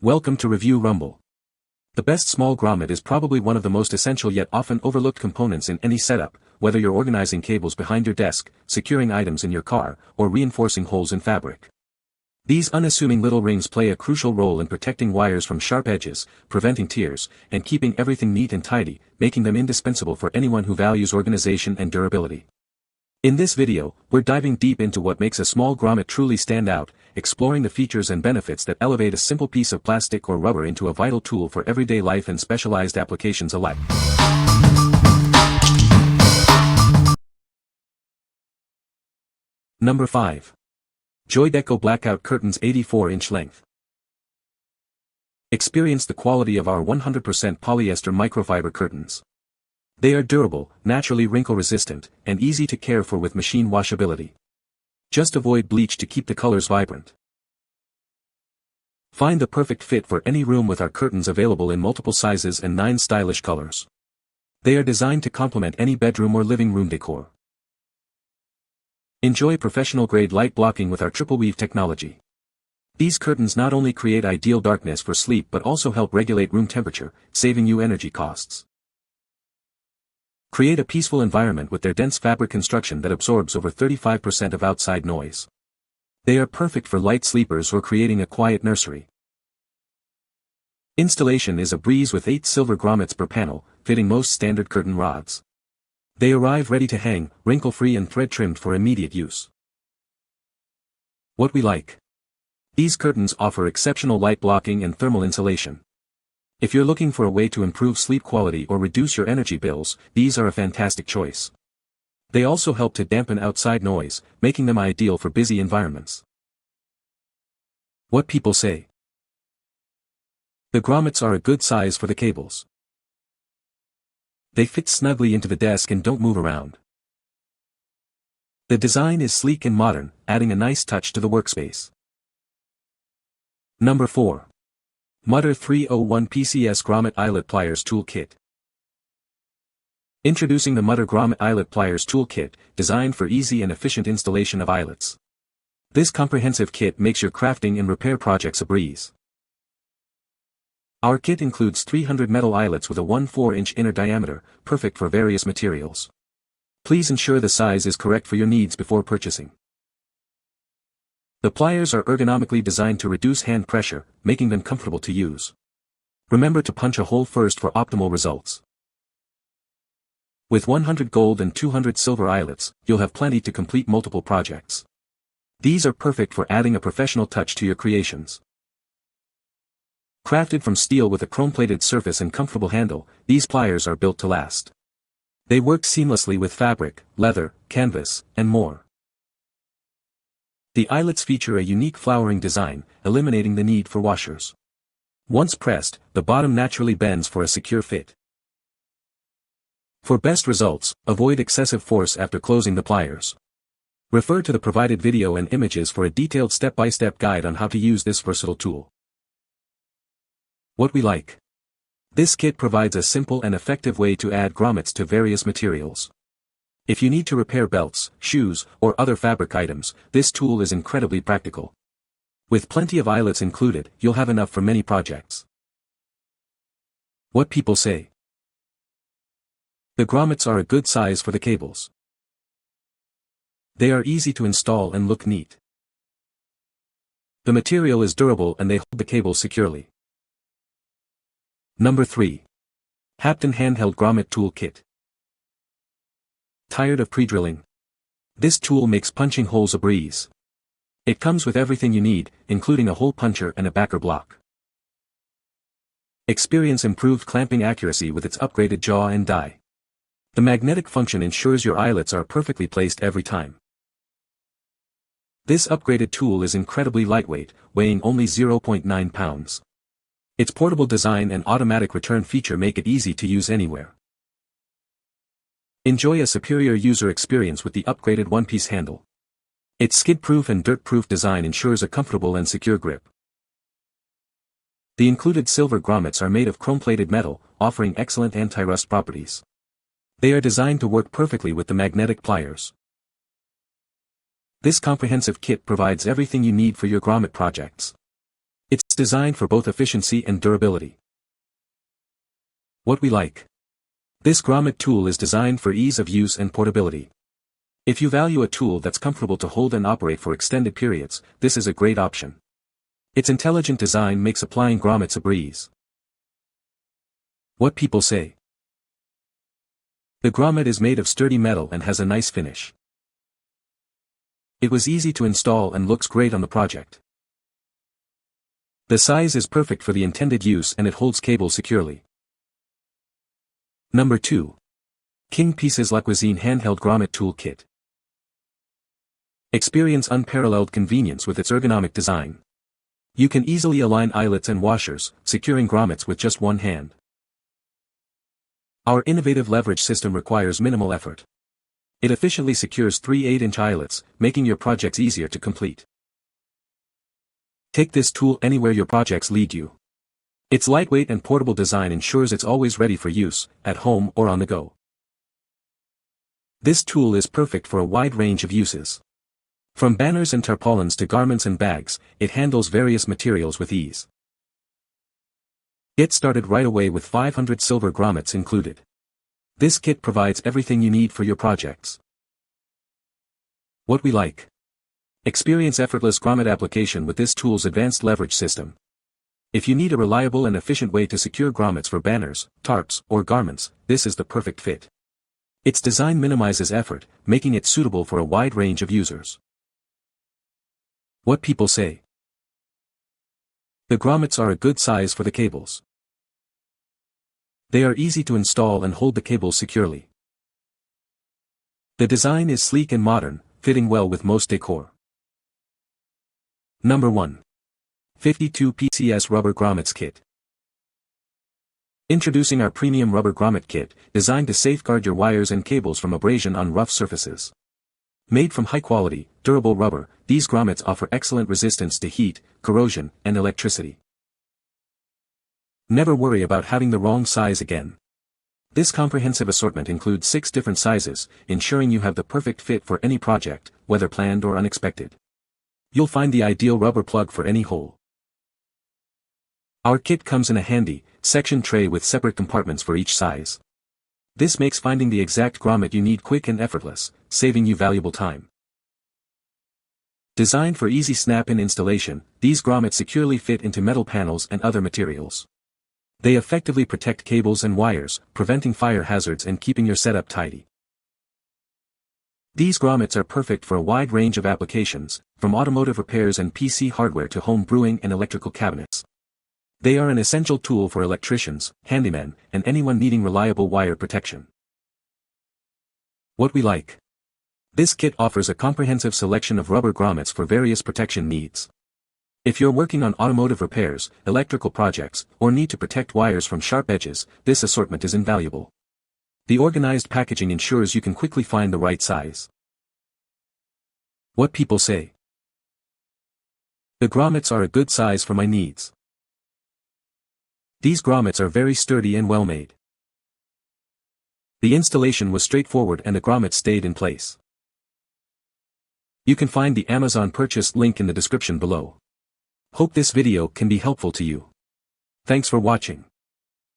Welcome to Review Rumble. The best small grommet is probably one of the most essential yet often overlooked components in any setup, whether you're organizing cables behind your desk, securing items in your car, or reinforcing holes in fabric. These unassuming little rings play a crucial role in protecting wires from sharp edges, preventing tears, and keeping everything neat and tidy, making them indispensable for anyone who values organization and durability. In this video, we're diving deep into what makes a small grommet truly stand out, exploring the features and benefits that elevate a simple piece of plastic or rubber into a vital tool for everyday life and specialized applications alike. Number 5. Joydeco Blackout Curtains 84-inch length. Experience the quality of our 100% polyester microfiber curtains. They are durable, naturally wrinkle-resistant, and easy to care for with machine washability. Just avoid bleach to keep the colors vibrant. Find the perfect fit for any room with our curtains available in multiple sizes and 9 stylish colors. They are designed to complement any bedroom or living room decor. Enjoy professional-grade light blocking with our triple weave technology. These curtains not only create ideal darkness for sleep but also help regulate room temperature, saving you energy costs. Create a peaceful environment with their dense fabric construction that absorbs over 35% of outside noise. They are perfect for light sleepers or creating a quiet nursery. Installation is a breeze with 8 silver grommets per panel, fitting most standard curtain rods. They arrive ready to hang, wrinkle-free and thread-trimmed for immediate use. What we like. These curtains offer exceptional light blocking and thermal insulation. If you're looking for a way to improve sleep quality or reduce your energy bills, these are a fantastic choice. They also help to dampen outside noise, making them ideal for busy environments. What people say. The grommets are a good size for the cables. They fit snugly into the desk and don't move around. The design is sleek and modern, adding a nice touch to the workspace. Number 4. Mutter 301 PCS Grommet Eyelet Pliers Tool Kit. Introducing the Mutter Grommet Eyelet Pliers Tool Kit, designed for easy and efficient installation of eyelets. This comprehensive kit makes your crafting and repair projects a breeze. Our kit includes 300 metal eyelets with a 1/4-inch inner diameter, perfect for various materials. Please ensure the size is correct for your needs before purchasing. The pliers are ergonomically designed to reduce hand pressure, making them comfortable to use. Remember to punch a hole first for optimal results. With 100 gold and 200 silver eyelets, you'll have plenty to complete multiple projects. These are perfect for adding a professional touch to your creations. Crafted from steel with a chrome-plated surface and comfortable handle, these pliers are built to last. They work seamlessly with fabric, leather, canvas, and more. The eyelets feature a unique flowering design, eliminating the need for washers. Once pressed, the bottom naturally bends for a secure fit. For best results, avoid excessive force after closing the pliers. Refer to the provided video and images for a detailed step-by-step guide on how to use this versatile tool. What we like. This kit provides a simple and effective way to add grommets to various materials. If you need to repair belts, shoes, or other fabric items, this tool is incredibly practical. With plenty of eyelets included, you'll have enough for many projects. What people say. The grommets are a good size for the cables. They are easy to install and look neat. The material is durable and they hold the cable securely. Number 3. HAPDEN Handheld Grommet Tool Kit. Tired of pre-drilling? This tool makes punching holes a breeze. It comes with everything you need, including a hole puncher and a backer block. Experience improved clamping accuracy with its upgraded jaw and die. The magnetic function ensures your eyelets are perfectly placed every time. This upgraded tool is incredibly lightweight, weighing only 0.9 pounds. Its portable design and automatic return feature make it easy to use anywhere. Enjoy a superior user experience with the upgraded one-piece handle. Its skid-proof and dirt-proof design ensures a comfortable and secure grip. The included silver grommets are made of chrome-plated metal, offering excellent anti-rust properties. They are designed to work perfectly with the magnetic pliers. This comprehensive kit provides everything you need for your grommet projects. It's designed for both efficiency and durability. What we like. This grommet tool is designed for ease of use and portability. If you value a tool that's comfortable to hold and operate for extended periods, this is a great option. Its intelligent design makes applying grommets a breeze. What people say. The grommet is made of sturdy metal and has a nice finish. It was easy to install and looks great on the project. The size is perfect for the intended use and it holds cables securely. Number 2. King Pieces LACUISINE Handheld Grommet Tool Kit. Experience unparalleled convenience with its ergonomic design. You can easily align eyelets and washers, securing grommets with just one hand. Our innovative leverage system requires minimal effort. It efficiently secures 3 8-inch eyelets, making your projects easier to complete. Take this tool anywhere your projects lead you. Its lightweight and portable design ensures it's always ready for use, at home or on the go. This tool is perfect for a wide range of uses. From banners and tarpaulins to garments and bags, it handles various materials with ease. Get started right away with 500 silver grommets included. This kit provides everything you need for your projects. What we like. Experience effortless grommet application with this tool's advanced leverage system. If you need a reliable and efficient way to secure grommets for banners, tarps, or garments, this is the perfect fit. Its design minimizes effort, making it suitable for a wide range of users. What people say. The grommets are a good size for the cables. They are easy to install and hold the cables securely. The design is sleek and modern, fitting well with most decor. Number 1. 52 PCS Rubber Grommets Kit. Introducing our premium Rubber Grommet Kit, designed to safeguard your wires and cables from abrasion on rough surfaces. Made from high-quality, durable rubber, these grommets offer excellent resistance to heat, corrosion, and electricity. Never worry about having the wrong size again. This comprehensive assortment includes 6 different sizes, ensuring you have the perfect fit for any project, whether planned or unexpected. You'll find the ideal rubber plug for any hole. Our kit comes in a handy, section tray with separate compartments for each size. This makes finding the exact grommet you need quick and effortless, saving you valuable time. Designed for easy snap-in installation, these grommets securely fit into metal panels and other materials. They effectively protect cables and wires, preventing fire hazards and keeping your setup tidy. These grommets are perfect for a wide range of applications, from automotive repairs and PC hardware to home brewing and electrical cabinets. They are an essential tool for electricians, handymen, and anyone needing reliable wire protection. What we like. This kit offers a comprehensive selection of rubber grommets for various protection needs. If you're working on automotive repairs, electrical projects, or need to protect wires from sharp edges, this assortment is invaluable. The organized packaging ensures you can quickly find the right size. What people say. The grommets are a good size for my needs. These grommets are very sturdy and well made. The installation was straightforward and the grommets stayed in place. You can find the Amazon purchase link in the description below. Hope this video can be helpful to you. Thanks for watching.